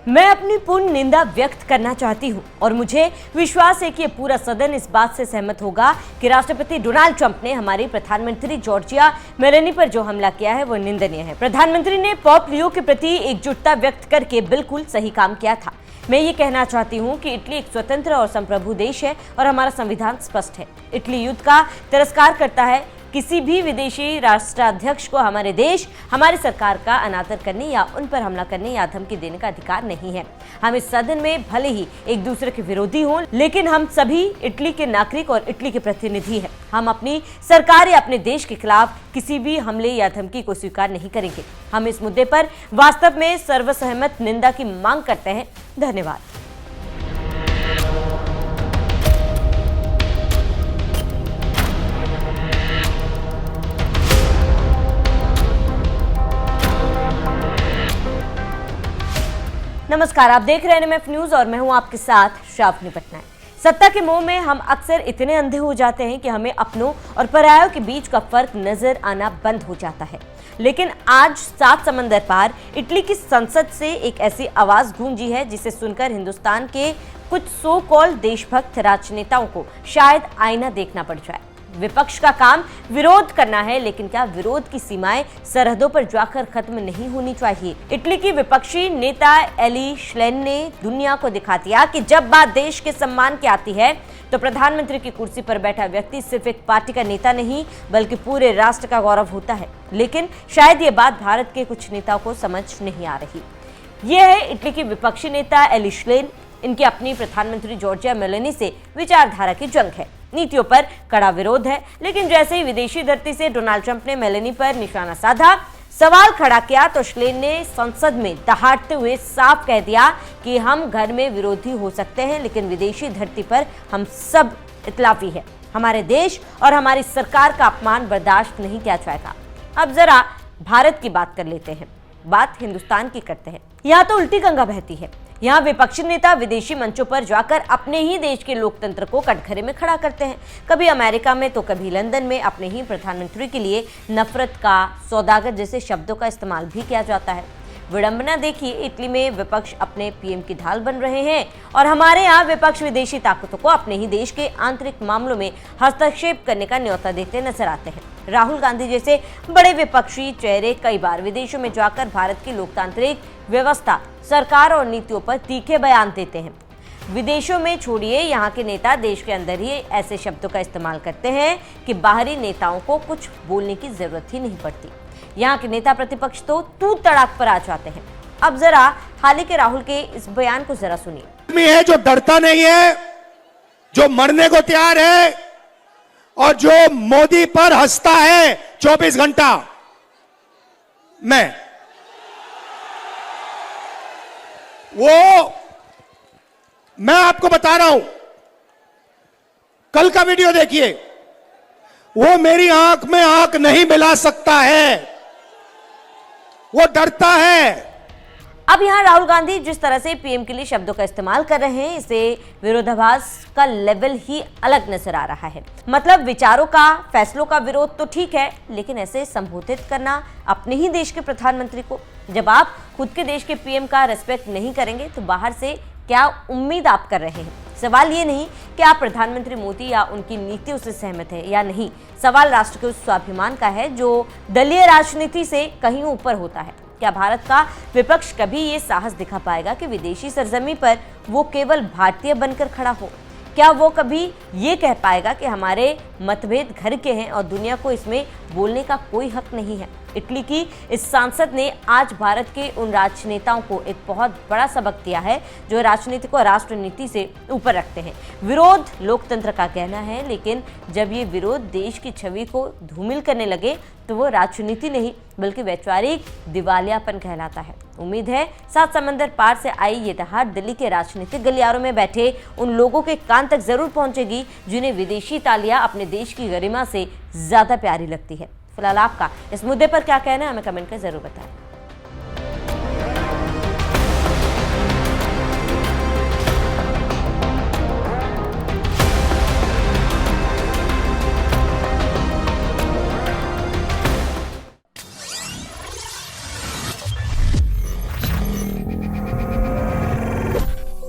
मैं अपनी पूर्ण निंदा व्यक्त करना चाहती हूं और मुझे विश्वास है कि ये पूरा सदन इस बात से सहमत होगा कि राष्ट्रपति डोनाल्ड ट्रंप ने हमारी प्रधानमंत्री जॉर्जिया मेलोनी पर जो हमला किया है वो निंदनीय है। प्रधानमंत्री ने पोप लियो के प्रति एकजुटता व्यक्त करके बिल्कुल सही काम किया था। मैं ये कहना चाहती हूँ कि इटली एक स्वतंत्र और संप्रभु देश है और हमारा संविधान स्पष्ट है। इटली युद्ध का तिरस्कार करता है। किसी भी विदेशी राष्ट्राध्यक्ष को हमारे देश, हमारी सरकार का अनादर करने या उन पर हमला करने या धमकी देने का अधिकार नहीं है। हम इस सदन में भले ही एक दूसरे के विरोधी हों, लेकिन हम सभी इटली के नागरिक और इटली के प्रतिनिधि हैं। हम अपनी सरकार या अपने देश के खिलाफ किसी भी हमले या धमकी को स्वीकार नहीं करेंगे। हम इस मुद्दे पर वास्तव में सर्वसहमत निंदा की मांग करते हैं। धन्यवाद। नमस्कार, आप देख रहे हैं एनएमएफ न्यूज और मैं हूं आपके साथ श्रावणी पटनायक। सत्ता के मोह में हम अक्सर इतने अंधे हो जाते हैं कि हमें अपनों और परायों के बीच का फर्क नजर आना बंद हो जाता है। लेकिन आज 7 समंदर पार इटली की संसद से एक ऐसी आवाज गूंजी है जिसे सुनकर हिंदुस्तान के कुछ सो कॉल्ड देशभक्त राजनेताओं को शायद आईना देखना पड़ जाए। विपक्ष का काम विरोध करना है, लेकिन क्या विरोध की सीमाएं सरहदों पर जाकर खत्म नहीं होनी चाहिए? इटली की विपक्षी नेता एली श्लेन ने दुनिया को दिखा दिया कि जब बात देश के सम्मान की आती है तो प्रधानमंत्री की कुर्सी पर बैठा व्यक्ति सिर्फ एक पार्टी का नेता नहीं बल्कि पूरे राष्ट्र का गौरव होता है। लेकिन शायद ये बात भारत के कुछ नेताओं को समझ नहीं आ रही। ये है इटली की विपक्षी नेता एली श्लेन। इनकी अपनी प्रधानमंत्री जॉर्जिया मेलोनी से विचारधारा की जंग है। नीतियों पर कड़ा विरोध है, लेकिन जैसे ही विदेशी धरती से डोनाल्ड ट्रंप ने मेलोनी पर निशाना साधा, सवाल खड़ा किया तो श्लेन ने संसद में दहाड़ते हुए साफ कह दिया कि हम घर में विरोधी हो सकते हैं, लेकिन विदेशी धरती पर हम सब इतलाफी है। हमारे देश और हमारी सरकार का अपमान बर्दाश्त नहीं किया जाएगा। अब जरा भारत की बात कर लेते हैं। बात हिंदुस्तान की करते हैं। यहाँ तो उल्टी गंगा बहती है। यहाँ विपक्षी नेता विदेशी मंचों पर जाकर अपने ही देश के लोकतंत्र को कटघरे में खड़ा करते हैं। कभी अमेरिका में तो कभी लंदन में अपने ही प्रधानमंत्री के लिए नफरत का, सौदागर जैसे शब्दों का इस्तेमाल भी किया जाता है। विडंबना देखिए, इटली में विपक्ष अपने पीएम की ढाल बन रहे हैं और हमारे यहाँ विपक्ष विदेशी ताकतों को अपने ही देश के आंतरिक मामलों में हस्तक्षेप करने का न्योता देते नजर आते हैं। राहुल गांधी जैसे बड़े विपक्षी चेहरे कई बार विदेशों में जाकर भारत की लोकतांत्रिक व्यवस्था, सरकार और नीतियों पर तीखे बयान देते हैं। विदेशों में छोड़िए, यहाँ के नेता देश के अंदर ही ऐसे शब्दों का इस्तेमाल करते हैं कि बाहरी नेताओं को कुछ बोलने की जरूरत ही नहीं पड़ती। यहाँ के नेता प्रतिपक्ष तो तू तड़ाक पर आ जाते हैं। अब जरा हाल ही के राहुल के इस बयान को जरा सुनिए। है जो डरता नहीं है, जो मरने को तैयार है और जो मोदी पर हंसता है 24 घंटा। मैं आपको बता रहा हूं, कल का वीडियो देखिए। वो मेरी आंख में आंख नहीं मिला सकता है, वो डरता है। अब यहाँ राहुल गांधी जिस तरह से पीएम के लिए शब्दों का इस्तेमाल कर रहे हैं, इसे विरोधाभास का लेवल ही अलग नजर आ रहा है। मतलब विचारों का, फैसलों का विरोध तो ठीक है, लेकिन ऐसे संबोधित करना अपने ही देश के प्रधानमंत्री को, जब आप खुद के देश के पीएम का रेस्पेक्ट नहीं करेंगे तो बाहर से क्या उम्मीद आप कर रहे हैं? सवाल ये नहीं कि आप प्रधानमंत्री मोदी या उनकी नीतियों से सहमत है या नहीं। सवाल राष्ट्र के उस स्वाभिमान का है जो दलीय राजनीति से कहीं ऊपर होता है। क्या भारत का विपक्ष कभी ये साहस दिखा पाएगा कि विदेशी सरजमी पर वो केवल भारतीय बनकर खड़ा हो? क्या वो कभी ये कह पाएगा कि हमारे मतभेद घर के हैं और दुनिया को इसमें बोलने का कोई हक नहीं है? इटली की इस सांसद ने आज भारत के उन राजनेताओं को एक बहुत बड़ा सबक दिया है जो राजनीति को राष्ट्रनीति से ऊपर रखते हैं। विरोध लोकतंत्र का कहना है, लेकिन जब ये विरोध देश की छवि को धूमिल करने लगे तो वो राजनीति नहीं बल्कि वैचारिक दिवालियापन कहलाता है। उम्मीद है 7 समंदर पार से आई ये दहाड़ दिल्ली के राजनीतिक गलियारों में बैठे उन लोगों के कान तक जरूर पहुंचेगी जिन्हें विदेशी तालियां अपने देश की गरिमा से ज्यादा प्यारी लगती है। फिलहाल आपका इस मुद्दे पर क्या कहना है, हमें कमेंट कर जरूर बताएं।